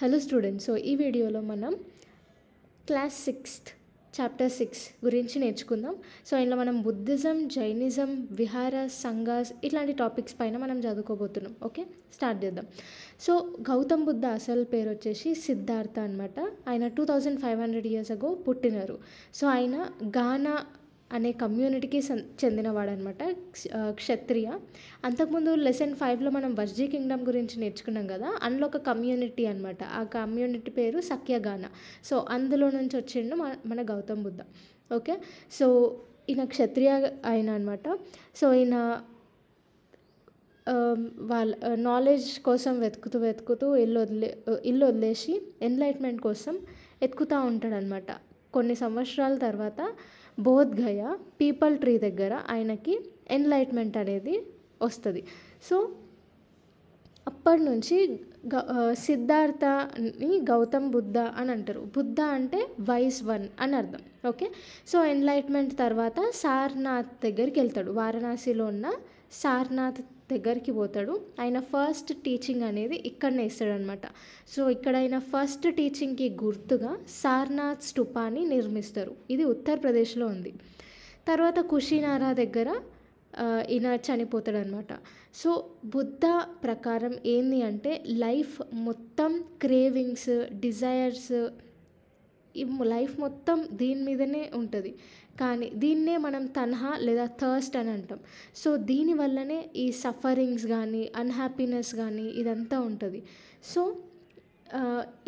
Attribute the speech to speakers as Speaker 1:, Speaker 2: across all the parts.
Speaker 1: Hello students, ఈ వీడియోలో మనం క్లాస్ 6th చాప్టర్ 6 గురించి నేర్చుకుందాం. ఇందులో మనం బుద్ధిజం, జైనిజం, విహార సంఘాస్ ఇట్లాంటి టాపిక్స్ పైన మనం చదువుకోబోతున్నాం. ఓకే, స్టార్ట్ చేద్దాం. గౌతమ్ బుద్ధ అసలు పేరు వచ్చేసి సిద్ధార్థ అనమాట. ఆయన 2500 years ago పుట్టినారు. ఆయన గానా అనే కమ్యూనిటీకి చెందినవాడు అనమాట, క్షత్రియ. అంతకుముందు లెసన్ 5లో మనం వర్జీ కింగ్డమ్ గురించి నేర్చుకున్నాం కదా, అందులో ఒక కమ్యూనిటీ అనమాట. ఆ కమ్యూనిటీ పేరు సఖ్యగాన. అందులో నుంచి వచ్చిండు మన గౌతమ్ బుద్ధ. ఓకే, ఈయన క్షత్రియ ఆయన అనమాట. ఈయన వాళ్ళ నాలెడ్జ్ కోసం వెతుకుతూ ఇల్లు వదిలేసి ఎన్లైట్మెంట్ కోసం వెతుకుతూ ఉంటాడనమాట. కొన్ని సంవత్సరాల తర్వాత బోధ్గయ పీపల్ ట్రీ దగ్గర ఆయనకి ఎన్లైట్మెంట్ అనేది వస్తుంది. అప్పటి నుంచి సిద్ధార్థని గౌతమ్ బుద్ధ అని అంటారు. బుద్ధ అంటే వైస్ వన్ అని అర్థం. ఓకే, ఎన్లైట్మెంట్ తర్వాత సారనాథ్ దగ్గరికి వెళ్తాడు. వారణాసిలో ఉన్న సారనాథ్ దగ్గరికి పోతాడు. ఆయన ఫస్ట్ టీచింగ్ అనేది ఇక్కడనే ఇస్తాడనమాట. ఇక్కడ ఆయన ఫస్ట్ టీచింగ్కి గుర్తుగా సారనాథ్ స్థూపాన్ని నిర్మిస్తారు. ఇది ఉత్తరప్రదేశ్లో ఉంది. తర్వాత కుషినారా దగ్గర ఈయన చనిపోతాడనమాట. బుద్ధ ప్రకారం ఏంది అంటే లైఫ్ మొత్తం క్రేవింగ్స్, డిజైర్స్, ఈ లైఫ్ మొత్తం దీని మీదనే ఉంటుంది. కానీ దీన్నే మనం తన్హా లేదా థర్స్ట్ అని అంటాం. దీనివల్లనే ఈ సఫరింగ్స్ కానీ, అన్హ్యాపీనెస్ కానీ ఇదంతా ఉంటుంది.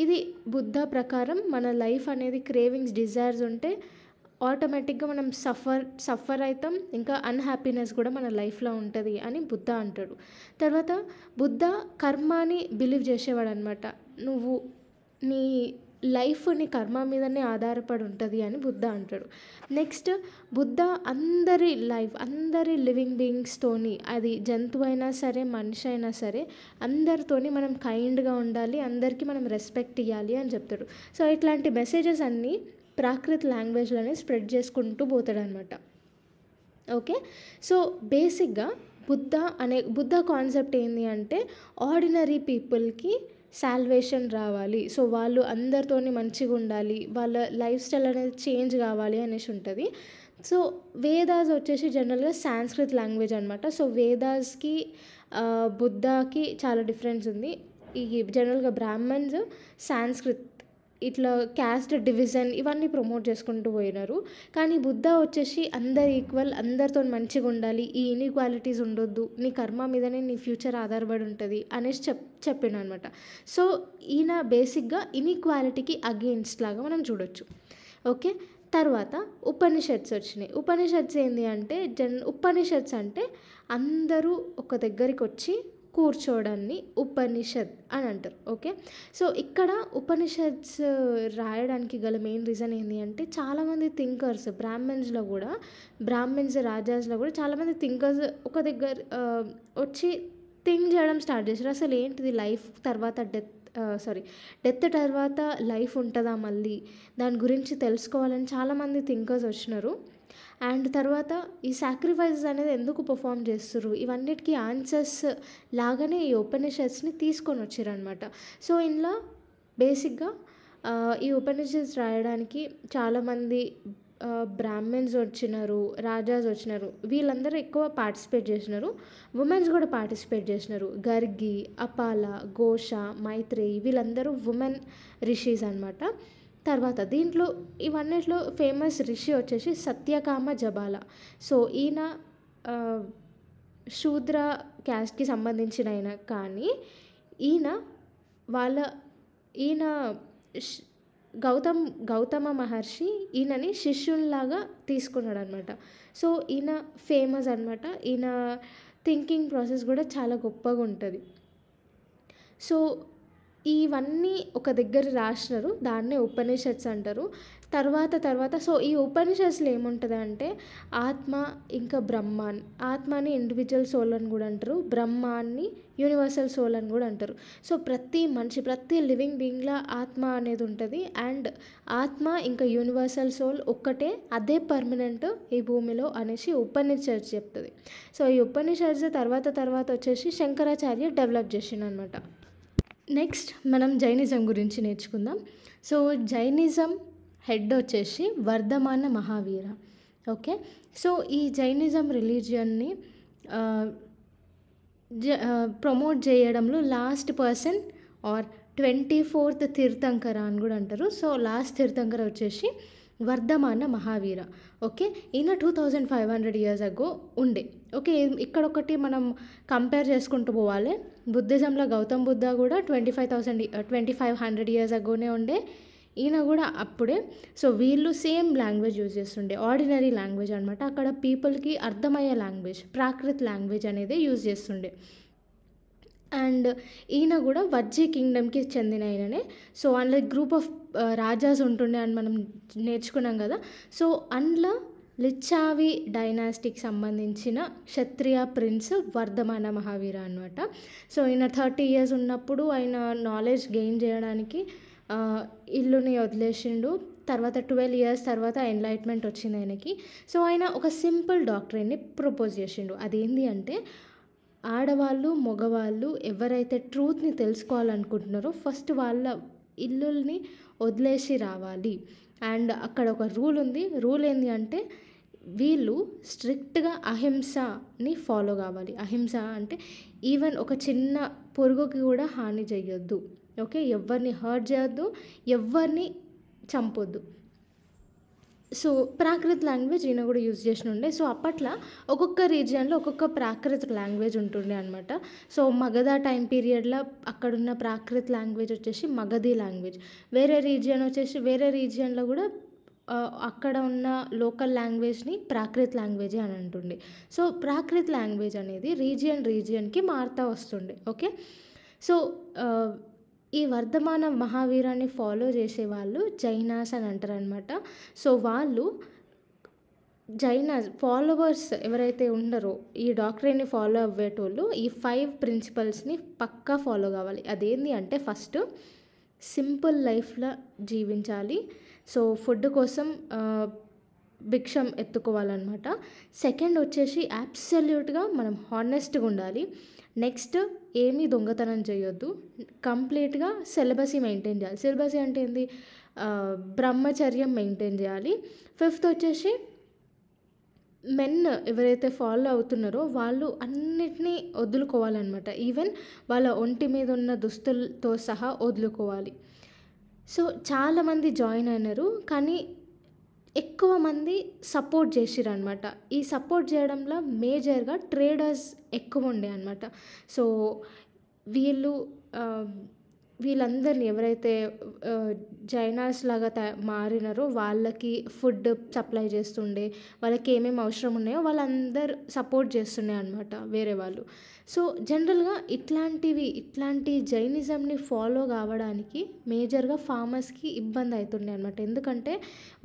Speaker 1: ఇది బుద్ధ ప్రకారం మన లైఫ్ అనేది క్రేవింగ్స్, డిజైర్స్ ఉంటే ఆటోమేటిక్గా మనం సఫర్ అవుతాం, ఇంకా అన్హ్యాపీనెస్ కూడా మన లైఫ్లో ఉంటుంది అని బుద్ధ అంటాడు. తర్వాత బుద్ధ కర్మాని బిలీవ్ చేసేవాడు అనమాట. నువ్వు నీ లైఫ్ నీ కర్మ మీదనే ఆధారపడి ఉంటుంది అని బుద్ధ అంటాడు. నెక్స్ట్ బుద్ధ అందరి లివింగ్ బీయింగ్స్తోని, అది జంతువు అయినా సరే మనిషి అయినా సరే అందరితోని మనం కైండ్గా ఉండాలి, అందరికీ మనం రెస్పెక్ట్ ఇవ్వాలి అని చెప్తాడు. ఇట్లాంటి మెసేజెస్ అన్నీ ప్రాకృత లాంగ్వేజ్లోనే స్ప్రెడ్ చేసుకుంటూ పోతాడనమాట. ఓకే, బేసిక్గా బుద్ధ కాన్సెప్ట్ ఏంటి అంటే ఆర్డినరీ పీపుల్కి సాల్వేషన్ రావాలి, వాళ్ళు అందరితోని మంచిగా ఉండాలి, వాళ్ళ లైఫ్ స్టైల్ అనేది చేంజ్ కావాలి అనేసి ఉంటుంది. వేదాస్ వచ్చేసి జనరల్గా సాంస్క్రిట్ లాంగ్వేజ్ అనమాట. వేదాస్కి బుద్ధకి చాలా డిఫరెన్స్ ఉంది. ఈ జనరల్గా బ్రాహ్మణ్స్ సాంస్క్రిట్ ఇట్లా క్యాస్ట్ డివిజన్ ఇవన్నీ ప్రమోట్ చేసుకుంటూ పోయినారు. కానీ బుద్ధ వచ్చేసి అందరు ఈక్వల్, అందరితో మంచిగా ఉండాలి, ఈ ఇన్ఈక్వాలిటీస్ ఉండొద్దు, నీ కర్మ మీదనే నీ ఫ్యూచర్ ఆధారపడి ఉంటుంది అనేసి చెప్పిండు అనమాట. ఈయన బేసిక్గా ఇన్ఈక్వాలిటీకి అగెయిన్స్ట్ లాగా మనం చూడొచ్చు. ఓకే, తర్వాత ఉపనిషత్స్ వచ్చినాయి. ఉపనిషత్స్ ఏంటి అంటే ఉపనిషత్స్ అంటే అందరూ ఒక దగ్గరికి వచ్చి కూర్చోవడాన్ని ఉపనిషత్ అని అంటారు. ఓకే, ఇక్కడ ఉపనిషత్స్ రాయడానికి గల మెయిన్ రీజన్ ఏంటి అంటే చాలామంది థింకర్స్ బ్రాహ్మణ్స్ రాజాస్లో కూడా చాలామంది థింకర్స్ ఒక దగ్గర వచ్చి థింక్ చేయడం స్టార్ట్ చేశారు. అసలు ఏంటిది లైఫ్ తర్వాత డెత్ తర్వాత లైఫ్ ఉంటుందా, మళ్ళీ దాని గురించి తెలుసుకోవాలని చాలామంది థింకర్స్ వచ్చినారు. అండ్ తర్వాత ఈ సాక్రిఫైసెస్ అనేది ఎందుకు పర్ఫామ్ చేస్తారు, ఇవన్నిటికీ ఆన్సర్స్ లాగానే ఈ ఉపనిషత్స్ని తీసుకొని వచ్చారనమాట. ఇందులో బేసిక్గా ఈ ఉపనిషత్స్ రాయడానికి చాలామంది బ్రాహ్మణ్స్ వచ్చినారు, రాజాస్ వచ్చినారు. వీళ్ళందరూ ఎక్కువ పార్టిసిపేట్ చేసినారు. ఉమెన్స్ కూడా పార్టిసిపేట్ చేసినారు. గర్గి, అపాల, ఘోష, మైత్రేయి వీళ్ళందరూ ఉమెన్ రిషీస్ అనమాట. తర్వాత దీంట్లో ఇవన్నిట్లో ఫేమస్ రిషి వచ్చేసి సత్యకామ జబాల. ఈయన శూద్ర క్యాస్ట్కి సంబంధించిన ఆయన, కానీ ఈయన గౌతమ మహర్షి ఈయనని శిష్యుల్లాగా తీసుకున్నాడు అనమాట. ఈయన ఫేమస్ అనమాట. ఈయన థింకింగ్ ప్రాసెస్ కూడా చాలా గొప్పగా ఉంటుంది. ఇవన్నీ ఒక దగ్గర రాసినారు, దాన్నే ఉపనిషత్స్ అంటారు. తర్వాత ఈ ఉపనిషత్స్లో ఏముంటుంది అంటే ఆత్మ ఇంకా బ్రహ్మాన్, ఆత్మని ఇండివిజువల్ సోల్ అని కూడా అంటారు, బ్రహ్మాన్ని యూనివర్సల్ సోల్ అని కూడా అంటారు. ప్రతి మనిషి, ప్రతి లివింగ్ బీయింగ్లో ఆత్మ అనేది ఉంటుంది. అండ్ ఆత్మ ఇంకా యూనివర్సల్ సోల్ ఒక్కటే, అదే పర్మనెంట్ ఈ భూమిలో అనేసి ఉపనిషత్స్ చెప్తుంది. ఈ ఉపనిషత్స్ తర్వాత వచ్చేసి శంకరాచార్య డెవలప్ చేసిండు అనమాట. నెక్స్ట్ మనం జైనిజం గురించి నేర్చుకుందాం. సో జైనిజం హెడ్ వచ్చేసి వర్ధమాన మహావీర. ఓకే. సో ఈ జైనిజం రిలీజియన్ని ప్రమోట్ చేయడంలో last person are 24th Tirthankara అని కూడా అంటారు. సో లాస్ట్ తీర్థంకర వచ్చేసి వర్ధమాన మహావీర. ఓకే. ఈయన 2500 ఇయర్స్ అగో ఉండే. ఓకే. ఇక్కడ ఒకటి మనం కంపేర్ చేసుకుంటూ పోవాలి. బుద్ధిజంలో గౌతమ్ బుద్ధ కూడా 2500 ఇయర్స్ అగోనే ఉండే. ఈయన కూడా అప్పుడే. సో వీళ్ళు సేమ్ లాంగ్వేజ్ యూజ్ చేస్తుండే, ఆర్డినరీ లాంగ్వేజ్ అనమాట. అక్కడ పీపుల్కి అర్థమయ్యే లాంగ్వేజ్, ప్రాకృత్ లాంగ్వేజ్ అనేది యూజ్ చేస్తుండే. అండ్ ఈయన కూడా వజ్జీ కింగ్డమ్కి చెందిన ఆయననే. సో అందులో గ్రూప్ ఆఫ్ రాజాస్ ఉంటుండే అని మనం నేర్చుకున్నాం కదా. సో అందులో లిచ్చావి డైనాస్టీకి సంబంధించిన క్షత్రియ ప్రిన్స్ వర్ధమాన మహావీర అనమాట. సో ఈయన 30 ఇయర్స్ ఉన్నప్పుడు ఆయన నాలెడ్జ్ గెయిన్ చేయడానికి ఇల్లుని వదిలేసిండు. తర్వాత 12 ఇయర్స్ తర్వాత ఎన్లైట్మెంట్ వచ్చింది ఆయనకి. సో ఆయన ఒక సింపుల్ డాక్టరీని ప్రపోజ్ చేసిండు. అదేంటి అంటే ఆడవాళ్ళు మగవాళ్ళు ఎవరైతే ట్రూత్ని తెలుసుకోవాలనుకుంటున్నారో ఫస్ట్ వాళ్ళ ఇల్లుల్ని వదిలేసి రావాలి. అండ్ అక్కడ ఒక రూల్ ఉంది. రూల్ ఏంటి అంటే వీళ్ళు స్ట్రిక్ట్గా అహింసని ఫాలో కావాలి. అహింస అంటే ఈవెన్ ఒక చిన్న పురుగుకి కూడా హాని చేయొద్దు. ఓకే. ఎవరిని హర్ట్ చేయొద్దు, ఎవరిని చంపొద్దు. సో ప్రాకృత్ లాంగ్వేజ్ ఈయన కూడా యూజ్ చేసిన ఉండే. సో అప్పట్లో ఒక్కొక్క రీజియన్లో ఒక్కొక్క ప్రాకృత్ లాంగ్వేజ్ ఉంటుండే అనమాట. సో మగధ టైం పీరియడ్లో అక్కడున్న ప్రాకృత్ లాంగ్వేజ్ వచ్చేసి మగధీ లాంగ్వేజ్. వేరే రీజియన్లో కూడా అక్కడ ఉన్న లోకల్ లాంగ్వేజ్ని ప్రాకృత్ లాంగ్వేజే అని అంటుండే. సో ప్రాకృత్ లాంగ్వేజ్ అనేది రీజియన్కి మారుతూ వస్తుండే. ఓకే. సో ఈ వర్ధమాన మహావీరాన్ని ఫాలో చేసేవాళ్ళు జైనాస్ అని అంటారు అనమాట. సో వాళ్ళు జైనాస్ ఫాలోవర్స్ ఎవరైతే ఉన్నారో ఈ డాక్టరీని ఫాలో అవ్వేటోళ్ళు ఈ 5 ప్రిన్సిపల్స్ని పక్కా ఫాలో కావాలి. అదేంటి అంటే ఫస్ట్ సింపుల్ లైఫ్లో జీవించాలి. సో ఫుడ్ కోసం భిక్షం ఎత్తుకోవాలన్నమాట. సెకండ్ వచ్చేసి అబ్సల్యూట్గా మనం హానెస్ట్గా ఉండాలి. నెక్స్ట్ ఏమీ దొంగతనం చేయొద్దు. కంప్లీట్గా సిలబసీ మెయింటైన్ చేయాలి. సిలబసీ అంటే ఏంది? బ్రహ్మచర్యం మెయింటైన్ చేయాలి. ఫిఫ్త్ వచ్చేసి మెన్ ఎవరైతే ఫాలో అవుతున్నారో వాళ్ళు అన్నిటినీ వదులుకోవాలన్నమాట. ఈవెన్ వాళ్ళ ఒంటి మీద ఉన్న దుస్తులతో సహా వదులుకోవాలి. సో చాలామంది జాయిన్ అయినారు, కానీ ఎక్కువ మంది సపోర్ట్ చేసిర్రు అనమాట. ఈ సపోర్ట్ చేయడంలో మేజర్గా ట్రేడర్స్ ఎక్కువ ఉండే అనమాట. సో వీళ్ళందరినీ ఎవరైతే జైనాస్ లాగా మారినారో వాళ్ళకి ఫుడ్ సప్లై చేస్తుండే, వాళ్ళకి ఏమేమి అవసరం ఉన్నాయో వాళ్ళందరూ సపోర్ట్ చేస్తుండే అనమాట వేరే వాళ్ళు. సో జనరల్గా ఇట్లాంటి జైనిజంని ఫాలో కావడానికి మేజర్గా ఫార్మర్స్కి ఇబ్బంది అవుతుండే అనమాట. ఎందుకంటే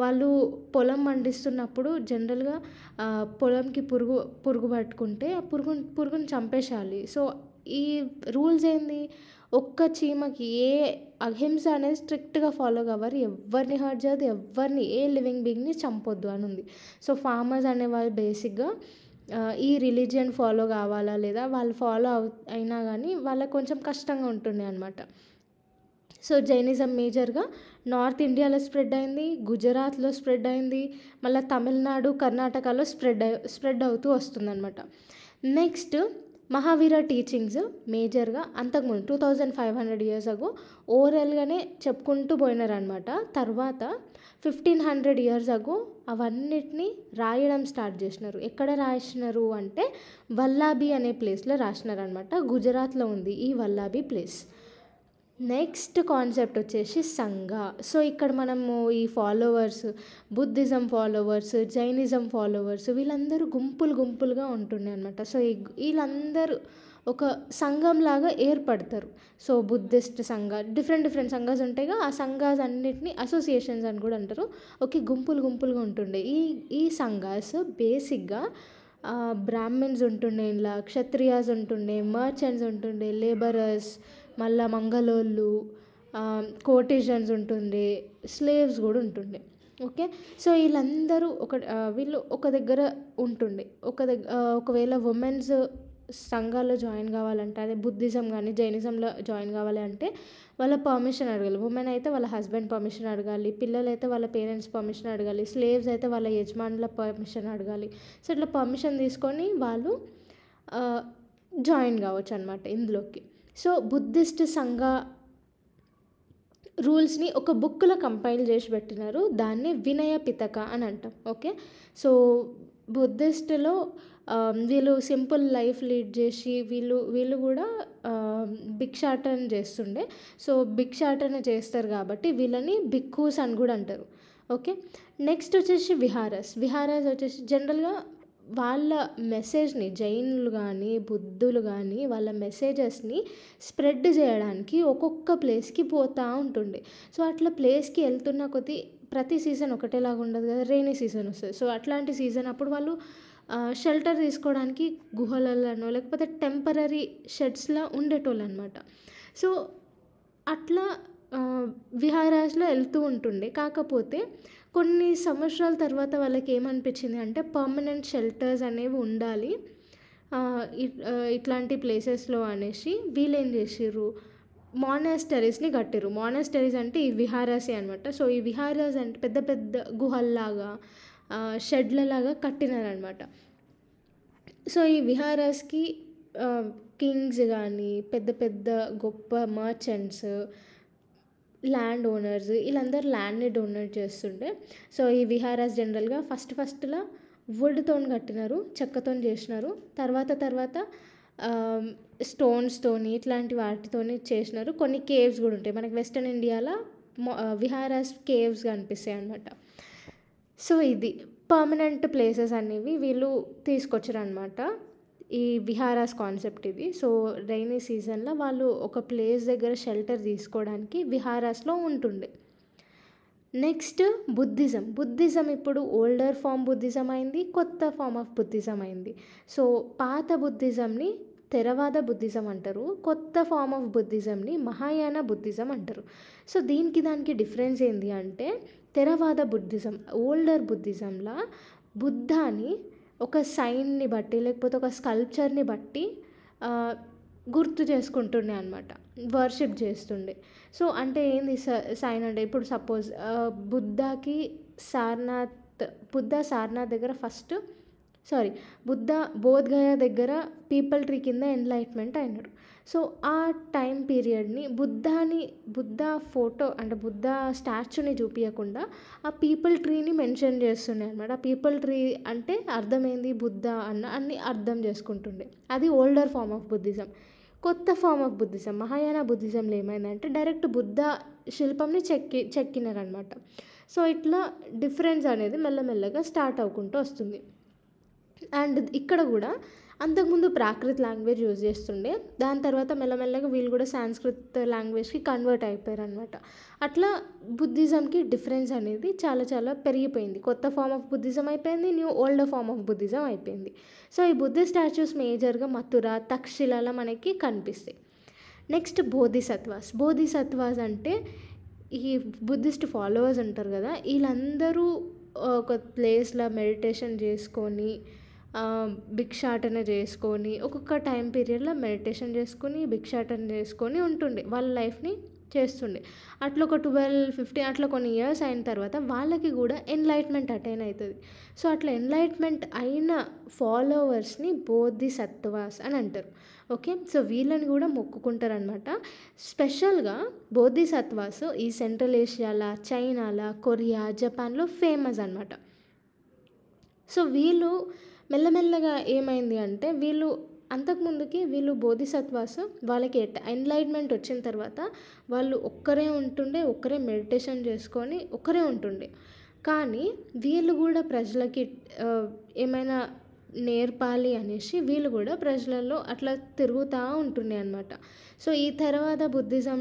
Speaker 1: వాళ్ళు పొలం పండిస్తున్నప్పుడు జనరల్గా పొలంకి పురుగు పట్టుకుంటే ఆ పురుగుని చంపేసేయాలి. సో ఈ రూల్స్ ఏంది? ఒక్క చీమకి అహింస అనేది స్ట్రిక్ట్గా ఫాలో కావాలి. ఎవరిని హర్ట్ చేయదు, ఏ లివింగ్ బీయింగ్ని చంపొద్దు అని ఉంది. సో ఫార్మర్స్ అనేవాళ్ళు బేసిక్గా ఈ రిలీజియన్ ఫాలో కావాలా లేదా వాళ్ళు ఫాలో అయినా కానీ వాళ్ళకి కొంచెం కష్టంగా ఉంటుండే అనమాట. సో జైనిజం మేజర్గా నార్త్ ఇండియాలో స్ప్రెడ్ అయింది, గుజరాత్లో స్ప్రెడ్ అయింది, మళ్ళీ తమిళనాడు, కర్ణాటకలో స్ప్రెడ్ అవుతూ వస్తుందన్నమాట. నెక్స్ట్ మహావీర టీచింగ్స్ మేజర్గా అంతకుముందు 2500 ఇయర్స్ అగో ఓవరాల్గానే చెప్పుకుంటూ పోయినారనమాట. తర్వాత 1500 ఇయర్స్ అగో అవన్నిటినీ రాయడం స్టార్ట్ చేసినారు. ఎక్కడ రాసినారు అంటే వల్లాబీ అనే ప్లేస్లో రాసినారనమాట. గుజరాత్లో ఉంది ఈ వల్లాబీ ప్లేస్. నెక్స్ట్ కాన్సెప్ట్ వచ్చేసి సంఘ. సో ఇక్కడ మనము ఈ followers, Buddhism followers, Jainism followers వీళ్ళందరూ గుంపులుగా ఉంటుండే అనమాట. సో వీళ్ళందరూ ఒక సంఘంలాగా ఏర్పడతారు. సో బుద్ధిస్ట్ సంఘ, డిఫరెంట్ సంఘాస్ ఉంటాయిగా, ఆ సంఘాస్ అన్నిటినీ అసోసియేషన్స్ అని కూడా అంటారు. ఓకే. గుంపులుగా ఉంటుండే ఈ సంఘాస్ బేసిక్గా బ్రాహ్మిన్స్ ఉంటుండే, ఇలా క్షత్రియాస్ ఉంటుండే, మర్చెంట్స్ ఉంటుండే, లేబరర్స్, మళ్ళా మంగళోళ్ళు, కోటేజన్స్ ఉంటుండే, స్లేవ్స్ కూడా ఉంటుండే. ఓకే. సో వీళ్ళందరూ వీళ్ళు ఒక దగ్గర ఉంటుండే. ఒకవేళ ఉమెన్స్ సంఘాల్లో జాయిన్ కావాలంటే, అదే బుద్ధిజం కానీ జైనిజంలో జాయిన్ కావాలి అంటే వాళ్ళ పర్మిషన్ అడగాలి. ఉమెన్ అయితే వాళ్ళ హస్బెండ్ పర్మిషన్ అడగాలి, పిల్లలైతే వాళ్ళ పేరెంట్స్ పర్మిషన్ అడగాలి, స్లేవ్స్ అయితే వాళ్ళ యజమానుల పర్మిషన్ అడగాలి. సో ఇట్లా పర్మిషన్ తీసుకొని వాళ్ళు జాయిన్ కావచ్చు అనమాట ఇందులోకి. సో బుద్ధిస్ట్ సంఘ రూల్స్ని ఒక బుక్లో కంపైల్ చేసి పెట్టినారు. దాన్ని వినయ పిటక అని అంటాం. ఓకే, సో బుద్ధిస్ట్లో వీళ్ళు సింపుల్ లైఫ్ లీడ్ చేసి వీళ్ళు కూడా భిక్షాటన చేస్తుండే. సో భిక్షాటన చేస్తారు కాబట్టి వీళ్ళని భిక్కూస్ అని కూడా అంటారు. ఓకే, నెక్స్ట్ వచ్చేసి విహారస్ వచ్చేసి జనరల్గా వాళ్ళ మెసేజ్ని, జైనులు కానీ బుద్ధులు కానీ వాళ్ళ మెసేజెస్ని స్ప్రెడ్ చేయడానికి ఒక్కొక్క ప్లేస్కి పోతూ ఉంటుండే. సో అట్లా ప్లేస్కి వెళ్తున్న కొద్దీ ప్రతి సీజన్ ఒకటేలాగా ఉండదు కదా, రెయినీ సీజన్ వస్తుంది. సో అట్లాంటి సీజన్ అప్పుడు వాళ్ళు షెల్టర్ తీసుకోవడానికి గుహలలోనో లేకపోతే టెంపరరీ షెడ్స్లో ఉండేటోళ్ళు అనమాట. సో అట్లా విహారాస్లో వెళ్తూ ఉంటుండే. కాకపోతే కొన్ని సంవత్సరాల తర్వాత వాళ్ళకి ఏమనిపించింది అంటే పర్మనెంట్ షెల్టర్స్ అనేవి ఉండాలి ఇట్లాంటి ప్లేసెస్లో అనేసి వీళ్ళు ఏం చేసిర్రు, మానాస్టరీస్ని కట్టిర్రు. మానాస్టరీస్ అంటే ఈ విహారాసే అనమాట. సో ఈ విహారాస్ అంటే పెద్ద పెద్ద గుహల్లాగా షెడ్లలాగా కట్టినారనమాట. సో ఈ విహారాస్కి కింగ్స్ కానీ పెద్ద పెద్ద గొప్ప మర్చెంట్స్, ల్యాండ్ ఓనర్స్ వీళ్ళందరూ ల్యాండ్ని డొనేట్ చేస్తుండే. సో ఈ విహారాస్ జనరల్గా ఫస్ట్లో వుడ్తో కట్టినారు, చెక్కతో చేసినారు. తర్వాత స్టోన్స్తోని ఇట్లాంటి వాటితోని చేసినారు. కొన్ని కేవ్స్ కూడా ఉంటాయి మనకి వెస్టర్న్ ఇండియాలో, విహారాస్ కేవ్స్ కనిపిస్తాయి అన్నమాట. సో ఇది పర్మనెంట్ ప్లేసెస్ అనేవి వీళ్ళు తీసుకొచ్చారు అనమాట, ఈ విహారాస్ కాన్సెప్ట్ ఇది. సో రైనీ సీజన్లో వాళ్ళు ఒక ప్లేస్ దగ్గర షెల్టర్ తీసుకోవడానికి విహారాస్లో ఉంటుండే. నెక్స్ట్ బుద్ధిజం ఇప్పుడు ఓల్డర్ ఫామ్ బుద్ధిజం అయింది, కొత్త ఫామ్ ఆఫ్ బుద్ధిజం అయింది. సో పాత బుద్ధిజంని థెరవాద బుద్ధిజం అంటారు, కొత్త ఫామ్ ఆఫ్ బుద్ధిజంని మహాయాన బుద్ధిజం అంటారు. సో దానికి డిఫరెన్స్ ఏంటి అంటే, థెరవాద బుద్ధిజం ఓల్డర్ బుద్ధిజంలో బుద్ధాని ఒక సైన్ని బట్టి లేకపోతే ఒక స్కల్ప్చర్ని బట్టి గుర్తు చేసుకుంటుండే అనమాట, వర్షిప్ చేస్తుండే. సో అంటే ఏంది సైన్ అంటే, ఇప్పుడు సపోజ్ బుద్ధ సారనాథ్ దగ్గర బుద్ధ బోధ్గయ దగ్గర పీపల్ ట్రీ కింద ఎన్లైట్మెంట్ అయినాడు. సో ఆ టైం పీరియడ్ని బుద్ధ ఫోటో అంటే బుద్ధ స్టాచ్యూని చూపించకుండా ఆ పీపల్ ట్రీని మెన్షన్ చేస్తుండే అనమాట. ఆ పీపల్ ట్రీ అంటే అర్థమైంది బుద్ధ అన్ని అర్థం చేసుకుంటుండే. అది ఓల్డర్ ఫామ్ ఆఫ్ బుద్ధిజం. కొత్త ఫామ్ ఆఫ్ బుద్ధిజం మహాయాన బుద్ధిజంలో ఏమైందంటే డైరెక్ట్ బుద్ధ శిల్పంని చెక్కినారనమాట. సో ఇట్లా డిఫరెన్స్ అనేది మెల్లమెల్లగా స్టార్ట్ అవ్వకుంటూ వస్తుంది. అండ్ ఇక్కడ కూడా అంతకుముందు ప్రాకృత్ లాంగ్వేజ్ యూజ్ చేస్తుండే, దాని తర్వాత మెల్లమెల్లగా వీళ్ళు కూడా సాంస్క్రిత్ లాంగ్వేజ్కి కన్వర్ట్ అయిపోయారు అనమాట. అట్లా బుద్ధిజంకి డిఫరెన్స్ అనేది చాలా చాలా పెరిగిపోయింది. కొత్త ఫామ్ ఆఫ్ బుద్ధిజం అయిపోయింది, ఓల్డర్ ఫామ్ ఆఫ్ బుద్ధిజం అయిపోయింది. సో ఈ బుద్ధ స్టాచ్యూస్ మేజర్గా మథుర, తక్షశిలలో మనకి కనిపిస్తాయి. నెక్స్ట్ బోధిసత్వాస్ అంటే ఈ బుద్ధిస్ట్ ఫాలోవర్స్ ఉంటారు కదా, వీళ్ళందరూ ఒక ప్లేస్లో మెడిటేషన్ చేసుకొని భిక్షాటన చేసుకొని ఒక్కొక్క టైం పీరియడ్లో మెడిటేషన్ చేసుకొని భిక్షాటన చేసుకొని ఉంటుండే, వాళ్ళ లైఫ్ని చేస్తుండే. అట్లా ఒక 12-15 అట్లా కొన్ని ఇయర్స్ అయిన తర్వాత వాళ్ళకి కూడా ఎన్లైట్మెంట్ అటైన్ అవుతుంది. సో అట్లా ఎన్లైట్మెంట్ అయిన ఫాలోవర్స్ని బోధిసత్వాస్ అని అంటారు. ఓకే, సో వీళ్ళని కూడా మొక్కుకుంటారు అనమాట. స్పెషల్గా బోధిసత్వాస్ ఈ సెంట్రల్ ఏషియాలో, చైనాలో, కొరియా, జపాన్లో ఫేమస్ అనమాట. సో వీళ్ళు మెల్లమెల్లగా ఏమైంది అంటే, అంతకుముందుకి వీళ్ళు బోధిసత్వాస్ వాళ్ళకి ఎన్లైట్మెంట్ వచ్చిన తర్వాత వాళ్ళు ఒక్కరే ఉంటుండే, ఒక్కరే మెడిటేషన్ చేసుకొని ఒక్కరే ఉంటుండే. కానీ వీళ్ళు కూడా ప్రజలకి ఏమైనా నేర్పాలి అనేసి వీళ్ళు కూడా ప్రజలలో అట్లా తిరుగుతూ ఉంటుండే అనమాట. సో ఈ తర్వాత బుద్ధిజం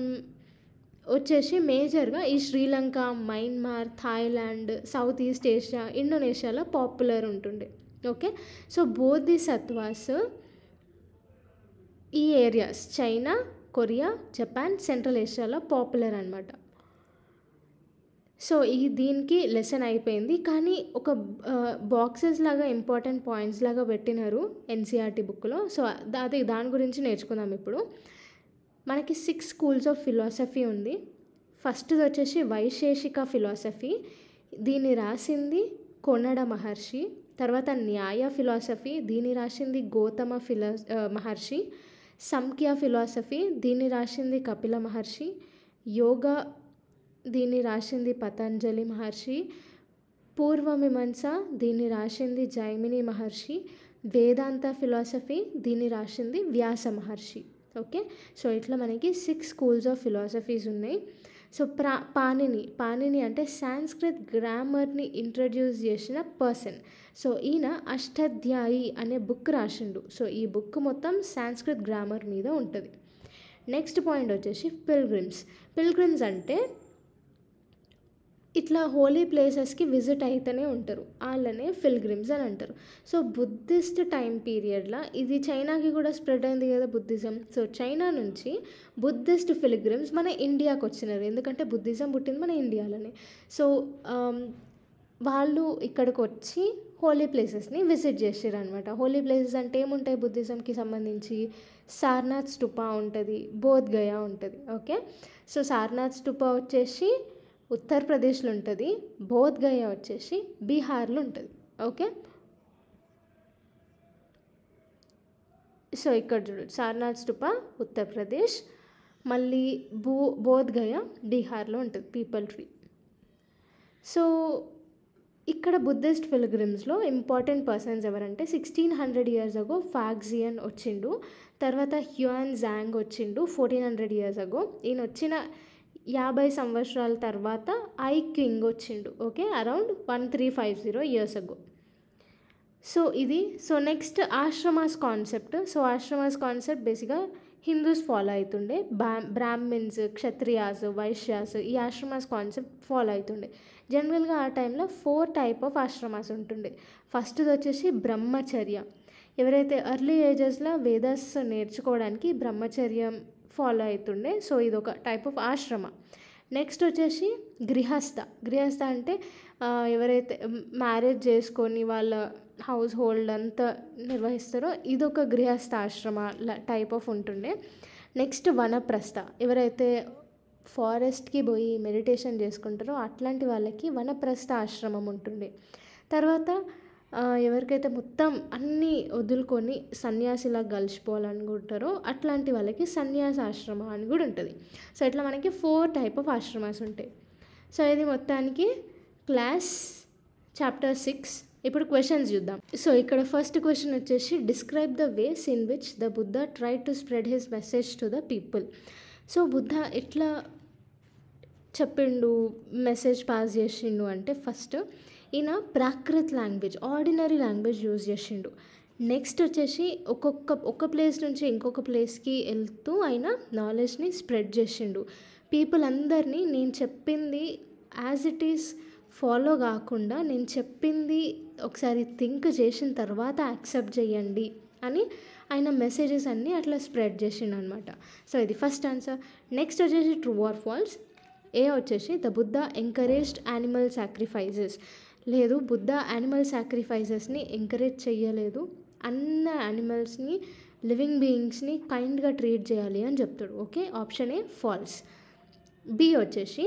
Speaker 1: వచ్చేసి మేజర్గా ఈ Sri Lanka, Myanmar, Thailand, south east Asia, ఇండోనేషియాలో పాపులర్ ఉంటుండే. ఓకే, సో బోధిసత్వాస్ ఈ areas China, Korea, Japan, central ఏషియాలో పాపులర్ అనమాట. సో దీనికి లెసన్ అయిపోయింది. కానీ ఒక బాక్సెస్ లాగా ఇంపార్టెంట్ పాయింట్స్ లాగా పెట్టినారు ఎన్సీఆర్టీ బుక్లో. సో దాని గురించి నేర్చుకుందాం ఇప్పుడు. మనకి 6 స్కూల్స్ ఆఫ్ ఫిలాసఫీ ఉంది. ఫస్ట్ది వచ్చేసి వైశేషిక ఫిలాసఫీ. దీన్ని రాసింది కొన్నడ మహర్షి. తర్వాత న్యాయ ఫిలాసఫీ, దీన్ని రాసింది గౌతమ మహర్షి. సంఖ్య ఫిలాసఫీ, దీన్ని రాసింది కపిల మహర్షి. యోగా, దీన్ని రాసింది పతంజలి మహర్షి. పూర్వమీమాంస, దీన్ని రాసింది జైమిని మహర్షి. వేదాంత ఫిలాసఫీ, దీన్ని రాసింది వ్యాస మహర్షి. ఓకే, సో ఇట్లా మనకి 6 స్కూల్స్ ఆఫ్ ఫిలాసఫీస్ ఉన్నాయి. సో పాణిని అంటే సాంస్క్రిట్ గ్రామర్ని ఇంట్రడ్యూస్ చేసిన పర్సన్. సో ఈయన అష్టాధ్యాయి అనే బుక్ రాసిండు. సో ఈ బుక్ మొత్తం సాంస్క్రిట్ గ్రామర్ మీద ఉంటుంది. నెక్స్ట్ పాయింట్ వచ్చేసి పిల్గ్రిమ్స్ అంటే ఇట్లా హోలీ ప్లేసెస్కి విజిట్ అయితేనే ఉంటారు, వాళ్ళనే పిల్గ్రిమ్స్ అని అంటారు. సో బుద్ధిస్ట్ టైం పీరియడ్లో ఇది చైనాకి కూడా స్ప్రెడ్ అయింది కదా బుద్ధిజం. సో చైనా నుంచి బుద్ధిస్ట్ పిల్గ్రిమ్స్ మన ఇండియాకి వచ్చినారు, ఎందుకంటే బుద్ధిజం పుట్టింది మన ఇండియాలోనే. సో వాళ్ళు ఇక్కడికి వచ్చి హోలీ ప్లేసెస్ని విజిట్ చేసారు అనమాట. హోలీ ప్లేసెస్ అంటే ఏముంటాయి బుద్ధిజంకి సంబంధించి? సారనాథ్ స్థూపా ఉంటుంది, బోధ్గయ ఉంటుంది. ఓకే, సో సారనాథ్ స్థూపా వచ్చేసి ఉత్తరప్రదేశ్లో ఉంటుంది, బోధ్గయ వచ్చేసి బీహార్లో ఉంటుంది. ఓకే, సో ఇక్కడ చూడు, సారనాథ్ స్థూపా ఉత్తరప్రదేశ్, మళ్ళీ బోధ్గయ బీహార్లో ఉంటుంది, పీపల్ ట్రీ. సో ఇక్కడ బుద్ధిస్ట్ పిల్గ్రిమ్స్లో ఇంపార్టెంట్ పర్సన్స్ ఎవరంటే 1600 years ago ఫాగ్జియన్ వచ్చిండు. తర్వాత హ్యూయాన్ జాంగ్ వచ్చిండు 1400 years ago. ఈయన వచ్చిన 50 సంవత్సరాల తర్వాత ఐ క్వింగ్ వచ్చిండు. Okay, around 1350 years ago. So next ashramas concept. So ashramas concept బేసిక్గా హిందూస్ ఫాలో అవుతుండే, బ్రాహ్మిన్స్, క్షత్రియాస్, వైశ్యాస్ ఈ ఆశ్రమాస్ కాన్సెప్ట్ ఫాలో అవుతుండే. జనరల్గా ఆ టైంలో 4 type ఆఫ్ ఆశ్రమాస్ ఉంటుండే. ఫస్ట్ది వచ్చేసి బ్రహ్మచర్య. ఎవరైతే ఎర్లీ ఏజెస్లో వేదాస్ నేర్చుకోవడానికి బ్రహ్మచర్యం ఫాలో అవుతుండే. సో ఇది ఒక టైప్ ఆఫ్ ఆశ్రమ. నెక్స్ట్ వచ్చేసి గృహస్థ అంటే ఎవరైతే మ్యారేజ్ చేసుకొని వాళ్ళ హౌస్ హోల్డ్ అంతా నిర్వహిస్తారో ఇదొక గృహస్థ ఆశ్రమ టైప్ ఆఫ్ ఉంటుండే. నెక్స్ట్ వనప్రస్థ, ఎవరైతే ఫారెస్ట్కి పోయి మెడిటేషన్ చేసుకుంటారో అట్లాంటి వాళ్ళకి వనప్రస్థ ఆశ్రమం ఉంటుండే. తర్వాత ఎవరికైతే మొత్తం అన్నీ వదులుకొని సన్యాసిలా కలిసిపోవాలనుకుంటారో అట్లాంటి వాళ్ళకి సన్యాస ఆశ్రమం అని కూడా ఉంటుంది. సో ఇట్లా మనకి 4 type ఆఫ్ ఆశ్రమాస్ ఉంటాయి. సో ఇది మొత్తానికి క్లాస్ చాప్టర్ 6. ఇప్పుడు క్వశ్చన్స్ చూద్దాం. సో ఇక్కడ ఫస్ట్ క్వశ్చన్ వచ్చేసి describe the ways in which the Buddha try to spread his message to the people. So Buddha ఎట్లా చెప్పిండు, మెసేజ్ పాస్ చేసిండు అంటే ఫస్ట్ ఈయన Prakrit language, ordinary language use చేసిండు. నెక్స్ట్ వచ్చేసి ఒక్క ప్లేస్ నుంచి ఇంకొక ప్లేస్కి వెళ్తూ ఆయన నాలెడ్జ్ని స్ప్రెడ్ చేసిండు. పీపుల్ అందరినీ నేను చెప్పింది యాజ్ ఇట్ ఈస్ ఫాలో కాకుండా నేను చెప్పింది ఒకసారి థింక్ చేసిన తర్వాత యాక్సెప్ట్ చేయండి అని ఆయన మెసేజెస్ అన్నీ అట్లా స్ప్రెడ్ చేసిండు అనమాట. సో ఇది ఫస్ట్ ఆన్సర్. నెక్స్ట్ వచ్చేసి ట్రూ ఆర్ ఫాల్స్. ఏ వచ్చేసి the Buddha encouraged animal sacrifices. లేదు, బుద్ధ యానిమల్ సాక్రిఫైజెస్ని ఎంకరేజ్ చేయలేదు, అన్న యానిమల్స్ని లివింగ్ బీయింగ్స్ని కైండ్గా ట్రీట్ చేయాలి అని చెప్తాడు. Okay, option A false. B వచ్చేసి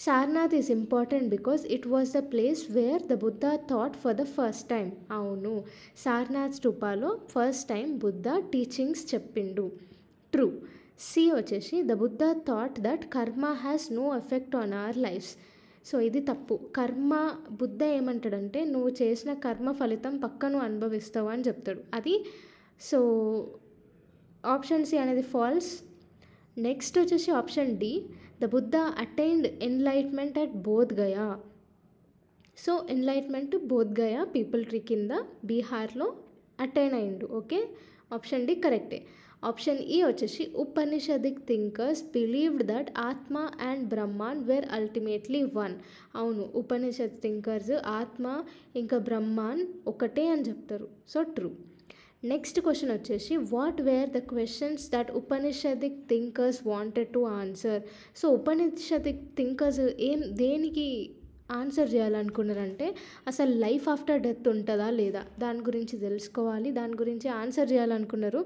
Speaker 1: Sarnath is important because it was the place where the Buddha thought for the first time. అవును, సారనాథ్ స్థూపాలో ఫస్ట్ టైం బుద్ధ టీచింగ్స్ చెప్పిండు. ట్రూ. సి వచ్చేసి the Buddha thought that karma has no effect on our lifes. So ఇది తప్పు. బుద్ధ ఏమంటాడంటే నువ్వు చేసిన కర్మ ఫలితం పక్క నువ్వు అనుభవిస్తావు అని చెప్తాడు. అది సో ఆప్షన్ సి అనేది ఫాల్స్. నెక్స్ట్ వచ్చేసి option D, the Buddha attained enlightenment at Bodh Gaya. So enlightenment Bodh Gaya peepal tree కింద బీహార్లో అటైన్ అయిండు. ఓకే, ఆప్షన్ డి కరెక్టే. ఆప్షన్ ఈ వచ్చేసి Upanishadic thinkers believed that atma and Brahman were ultimately one. అవును, ఉపనిషద్ థింకర్స్ ఆత్మ ఇంకా బ్రహ్మాన్ ఒకటే అని చెప్తారు. So true. నెక్స్ట్ క్వశ్చన్ వచ్చేసి what were the questions that Upanishadic thinkers wanted to answer. So Upanishadic thinkers దేనికి ఆన్సర్ చేయాలనుకున్నారంటే అసలు లైఫ్ ఆఫ్టర్ డెత్ ఉంటుందా లేదా దాని గురించి తెలుసుకోవాలి, దాని గురించి ఆన్సర్ చేయాలనుకున్నారు.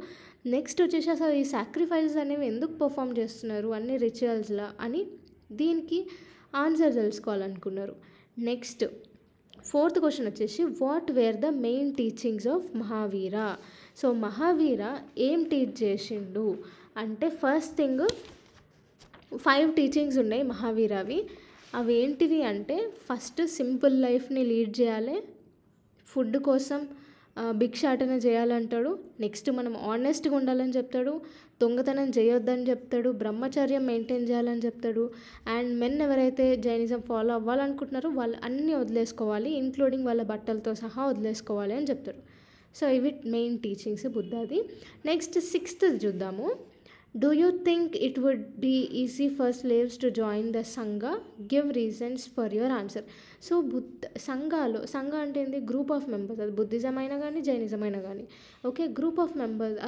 Speaker 1: నెక్స్ట్ వచ్చేసి అసలు ఈ సాక్రిఫైసెస్ అనేవి ఎందుకు పర్ఫామ్ చేస్తున్నారు అన్ని రిచువల్స్లా అని దీనికి ఆన్సర్ తెలుసుకోవాలనుకున్నారు. నెక్స్ట్ ఫోర్త్ క్వశ్చన్ వచ్చేసి what were the main teachings of Mahavir. So Mahavir ఏం టీచ్ చేసిండు అంటే ఫస్ట్ థింగ్ 5 టీచింగ్స్ ఉన్నాయి మహావీరవి. అవి ఏంటివి అంటే ఫస్ట్ సింపుల్ లైఫ్ని లీడ్ చేయాలి, ఫుడ్ కోసం భిక్షాటన చేయాలంటాడు. నెక్స్ట్ మనం ఆనెస్ట్గా ఉండాలని చెప్తాడు, దొంగతనం చేయొద్దని చెప్తాడు, బ్రహ్మచర్యం మెయింటైన్ చేయాలని చెప్తాడు. అండ్ మెన్ ఎవరైతే జైనిజం ఫాలో అవ్వాలనుకుంటున్నారో వాళ్ళు అన్నీ వదిలేసుకోవాలి, ఇంక్లూడింగ్ వాళ్ళ బట్టలతో సహా వదిలేసుకోవాలి అని చెప్తాడు. సో ఇవి మెయిన్ టీచింగ్స్ బుద్ధాది. నెక్స్ట్ 6th చూద్దాము. Do you think it would be easy for slaves to join the sangha, give reasons for your answer. So sangha అంటే ఏంటి, గ్రూప్ ఆఫ్ మెంబర్స్. అది బుద్ధిజం అయినా కానీ జైనిజం అయినా కానీ ఓకే, గ్రూప్ ఆఫ్ మెంబర్స్.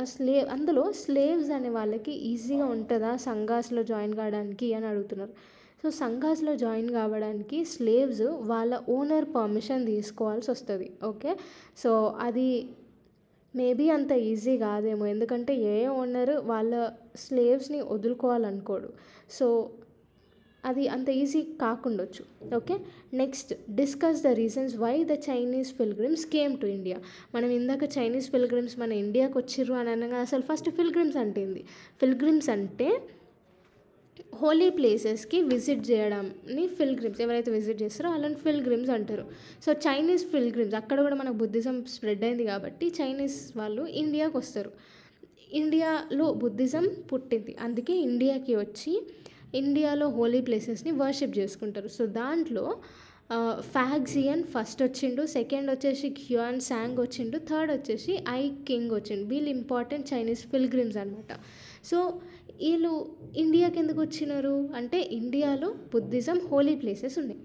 Speaker 1: అందులో slaves అనే వాళ్ళకి ఈజీగా ఉంటుందా సంఘాస్లో జాయిన్ కావడానికి అని అడుగుతున్నారు. సో సంఘాస్లో జాయిన్ కావడానికి స్లేవ్స్ వాళ్ళ ఓనర్ పర్మిషన్ తీసుకోవాల్సి వస్తుంది. ఓకే, సో అది మేబీ అంత ఈజీ కాదేమో, ఎందుకంటే ఏ ఓనర్ వాళ్ళ స్లేవ్స్ని వదులుకోవాలనుకోడు. సో అది అంత ఈజీ కాకుండొచ్చు. Okay, next discuss the reasons why the Chinese pilgrims came to India. మనం ఇందాక చైనీస్ పిల్గ్రిమ్స్ మన ఇండియాకి వచ్చిర్రు అని అనగా అసలు ఫస్ట్ పిల్గ్రిమ్స్ అంటే ఏంది? పిల్గ్రిమ్స్ అంటే హోలీ ప్లేసెస్కి విజిట్ చేయడాన్ని పిల్గ్రిమ్స్, ఎవరైతే విజిట్ చేస్తారో వాళ్ళని పిల్గ్రిమ్స్ అంటారు. సో చైనీస్ పిల్గ్రిమ్స్, అక్కడ కూడా మనకు బుద్ధిజం స్ప్రెడ్ అయింది కాబట్టి చైనీస్ వాళ్ళు ఇండియాకి వస్తారు. ఇండియాలో బుద్ధిజం పుట్టింది, అందుకే ఇండియాకి వచ్చి ఇండియాలో హోలీ ప్లేసెస్ని వర్షిప్ చేసుకుంటారు. సో దాంట్లో ఫ్యాగ్జియన్ ఫస్ట్ వచ్చిండు, సెకండ్ వచ్చేసి హ్యూయాన్ సాంగ్ వచ్చిండు, థర్డ్ వచ్చేసి ఐ కింగ్ వచ్చిండు. వీళ్ళు ఇంపార్టెంట్ చైనీస్ పిల్గ్రిమ్స్ అనమాట. సో వీళ్ళు ఇండియాకి ఎందుకు వచ్చినారు అంటే ఇండియాలో బుద్ధిజం హోలీ ప్లేసెస్ ఉన్నాయి.